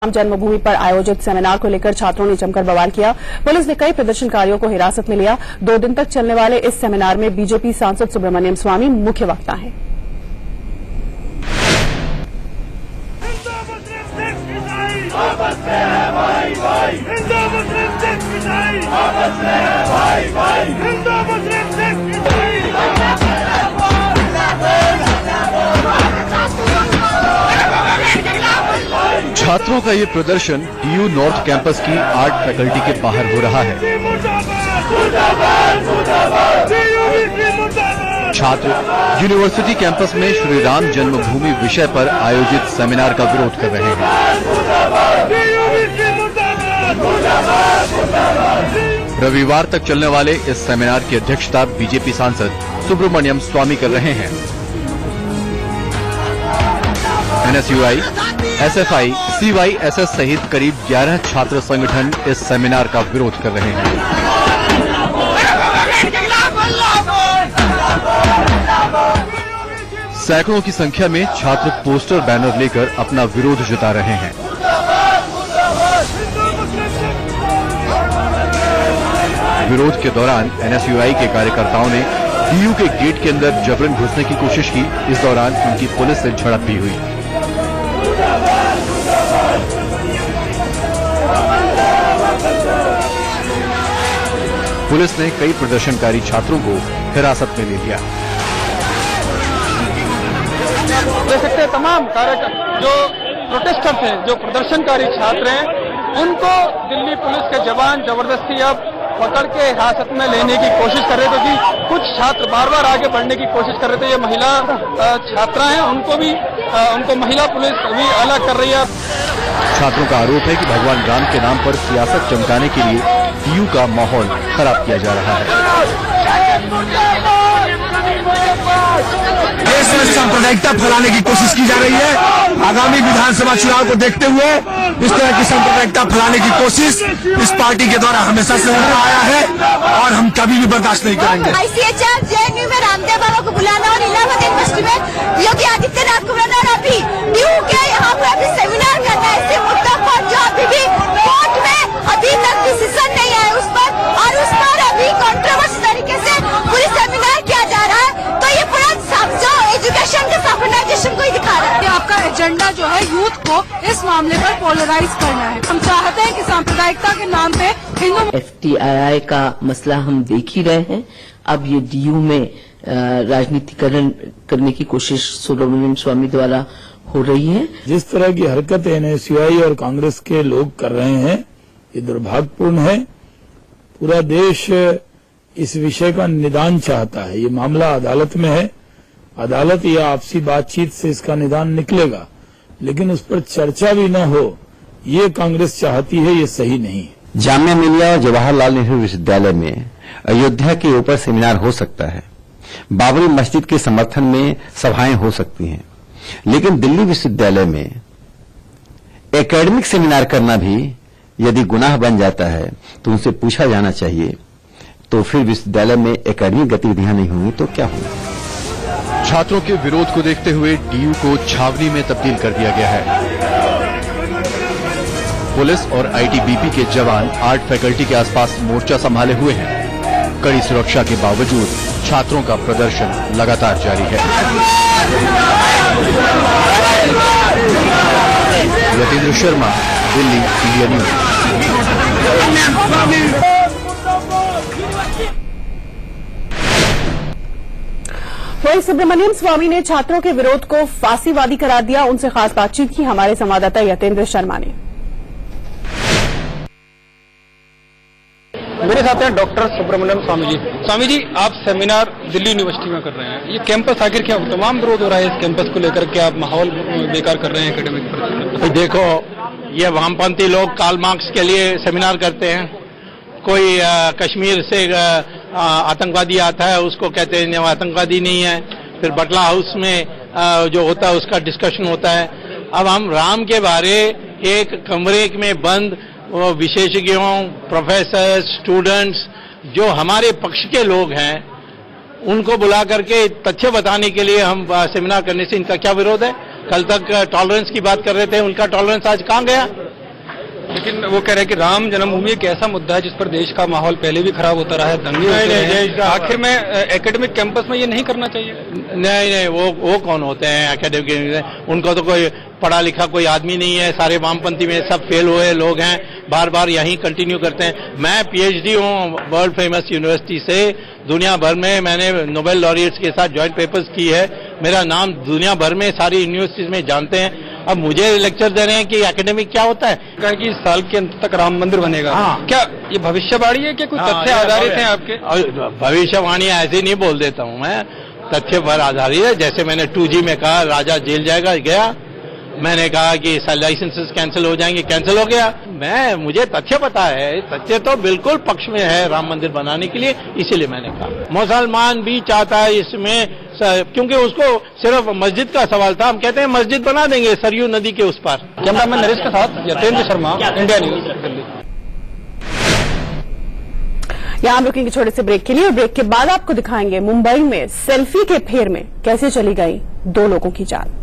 राम जन्मभूमि पर आयोजित सेमिनार को लेकर छात्रों ने जमकर बवाल किया। पुलिस ने कई प्रदर्शनकारियों को हिरासत में लिया। 2 दिन तक चलने वाले इस सेमिनार में बीजेपी सांसद सुब्रमण्यम स्वामी मुख्य वक्ता हैं। छात्रों का ये प्रदर्शन डीयू नॉर्थ कैंपस की आर्ट फैकल्टी के बाहर हो रहा है। छात्र यूनिवर्सिटी कैंपस में श्री राम जन्मभूमि विषय पर आयोजित सेमिनार का विरोध कर रहे हैं। रविवार तक चलने वाले इस सेमिनार की अध्यक्षता बीजेपी सांसद सुब्रमण्यम स्वामी कर रहे हैं। एनएसयूआई, एसएफआई, सीवाईएसएस सहित करीब 11 छात्र संगठन इस सेमिनार का विरोध कर रहे हैं। सैकड़ों की संख्या में छात्र पोस्टर बैनर लेकर अपना विरोध जता रहे हैं। विरोध के दौरान एनएसयूआई के कार्यकर्ताओं ने डीयू के गेट के अंदर जबरन घुसने की कोशिश की। इस दौरान उनकी पुलिस से झड़प भी हुई। पुलिस ने कई प्रदर्शनकारी छात्रों को हिरासत में ले लिया। देख सकते हैं तमाम जो प्रोटेस्टर्स हैं, जो प्रदर्शनकारी छात्र हैं, उनको दिल्ली पुलिस के जवान जबरदस्ती अब पकड़ के हिरासत में लेने की कोशिश कर रहे थे कि कुछ छात्र बार बार आगे बढ़ने की कोशिश कर रहे थे। ये महिला छात्रा हैं, उनको महिला पुलिस अभी अलग कर रही है। छात्रों का आरोप है कि भगवान राम के नाम पर सियासत चमकाने के लिए डीयू का माहौल खराब किया जा रहा है। देश में सांप्रदायिकता फैलाने की कोशिश की जा रही है। आगामी विधानसभा चुनाव को देखते हुए इस तरह की सांप्रदायिकता फैलाने की कोशिश इस पार्टी के द्वारा हमेशा से होता आया है और हम कभी भी बर्दाश्त नहीं करेंगे। ICHR जेएनयू में रामदेव बाबा को बुलाना और इलाहाबाद यूनिवर्सिटी में योगी आदित्यनाथ को बुलाना और अभी डीयू के यहाँ पर अभी सेमिनार करना है इसी मुद्दा पर, जो अभी भी कोर्ट में अभी तक डिसीजन नहीं आया उस पर, और उस पर अभी कॉन्ट्रोवर्सी तरीके से पूरी सेमिनार किया जा रहा है। तो ये पूरा जो एजुकेशन के सैनिटाइजेशन को ही दिखा रहा है। आपका एजेंडा जो है यूथ को इस मामले पर पोलराइज करना है। हम चाहते हैं कि सांप्रदायिकता के नाम पे हिंदू FTII का मसला हम देख ही रहे हैं। अब ये डीयू में राजनीतिकरण करने की कोशिश सुब्रमण्यम स्वामी द्वारा हो रही है। जिस तरह की हरकत एनएसयूआई और कांग्रेस के लोग कर रहे हैं, ये दुर्भाग्यपूर्ण है। पूरा देश इस विषय का निदान चाहता है। ये मामला अदालत में है। अदालत या आपसी बातचीत से इसका निदान निकलेगा, लेकिन उस पर चर्चा भी न हो, ये कांग्रेस चाहती है, ये सही नहीं है। जामिया मिलिया और जवाहरलाल नेहरू विश्वविद्यालय में अयोध्या के ऊपर सेमिनार हो सकता है। बाबरी मस्जिद के समर्थन में सभाएं हो सकती हैं, लेकिन दिल्ली विश्वविद्यालय में एकेडमिक सेमिनार करना भी यदि गुनाह बन जाता है तो उनसे पूछा जाना चाहिए, तो फिर विश्वविद्यालय में एकेडमिक गतिविधियां नहीं होंगी तो क्या होगा। छात्रों के विरोध को देखते हुए डीयू को छावनी में तब्दील कर दिया गया है। पुलिस और आईटीबीपी के जवान आर्ट फैकल्टी के आसपास मोर्चा संभाले हुए हैं। कड़ी सुरक्षा के बावजूद छात्रों का प्रदर्शन लगातार जारी है। Yatendra Sharma, Delhi, India news. वहीं सुब्रमण्यम स्वामी ने छात्रों के विरोध को फांसीवादी करार दिया। उनसे खास बातचीत की हमारे संवाददाता यतेंद्र शर्मा ने। मेरे साथ हैं डॉक्टर सुब्रमण्यम स्वामी जी। स्वामी जी, आप सेमिनार दिल्ली यूनिवर्सिटी में कर रहे हैं। ये कैंपस आखिर क्या तमाम विरोध हो रहा है इस कैंपस को लेकर के? आप माहौल बेकार कर रहे हैं एकेडमिक पर। देखो, ये वामपंथी लोग कार्ल मार्क्स के लिए सेमिनार करते हैं। कोई कश्मीर से आतंकवादी आता है, उसको कहते हैं आतंकवादी नहीं है। फिर बटला हाउस में जो होता है उसका डिस्कशन होता है। अब हम राम के बारे एक कमरे में बंद विशेषज्ञों, प्रोफेसर, स्टूडेंट्स, जो हमारे पक्ष के लोग हैं, उनको बुला करके तथ्य बताने के लिए हम सेमिनार करने से इनका क्या विरोध है? कल तक टॉलरेंस की बात कर रहे थे, उनका टॉलरेंस आज कहाँ गया? लेकिन वो कह रहे हैं कि राम जन्मभूमि एक ऐसा मुद्दा है जिस पर देश का माहौल पहले भी खराब होता रहा है, दंगे होते रहे हैं। आखिर में एकेडमिक कैंपस में ये नहीं करना चाहिए। नहीं, वो कौन होते हैं एकेडमिक? उनको तो कोई पढ़ा लिखा कोई आदमी नहीं है, सारे वामपंथी में सब फेल हुए लोग हैं, बार बार यहीं कंटिन्यू करते हैं। मैं पीएचडी हूँ वर्ल्ड फेमस यूनिवर्सिटी से, दुनिया भर में मैंने नोबेल लॉरिएट्स के साथ ज्वाइंट पेपर्स की है, मेरा नाम दुनिया भर में सारी यूनिवर्सिटीज में जानते हैं। अब मुझे लेक्चर दे रहे हैं कि एकेडमिक क्या होता है? कहा कि इस साल के अंत तक राम मंदिर बनेगा। हाँ। क्या ये भविष्यवाणी है कि कुछ तथ्य आधारित है आपके? भविष्यवाणी ऐसे नहीं बोल देता हूँ मैं, तथ्य पर आधारित है। जैसे मैंने 2G में कहा राजा जेल जाएगा, गया। मैंने कहा कि लाइसेंसेस कैंसिल हो जाएंगे, कैंसिल हो गया। मुझे तथ्य पता है, तथ्य तो बिल्कुल पक्ष में है राम मंदिर बनाने के लिए, इसीलिए मैंने कहा। मुसलमान भी चाहता है इसमें, क्योंकि उसको सिर्फ मस्जिद का सवाल था। हम कहते हैं मस्जिद बना देंगे सरयू नदी के उस पार। कैमरामैन नरेश के साथ यतेंद्र शर्मा, इंडिया न्यूज, दिल्ली। यहाँ हम रुकेंगे छोटे से ब्रेक के लिए, और ब्रेक के बाद आपको दिखाएंगे मुंबई में सेल्फी के फेर में कैसे चली गई 2 लोगों की जान।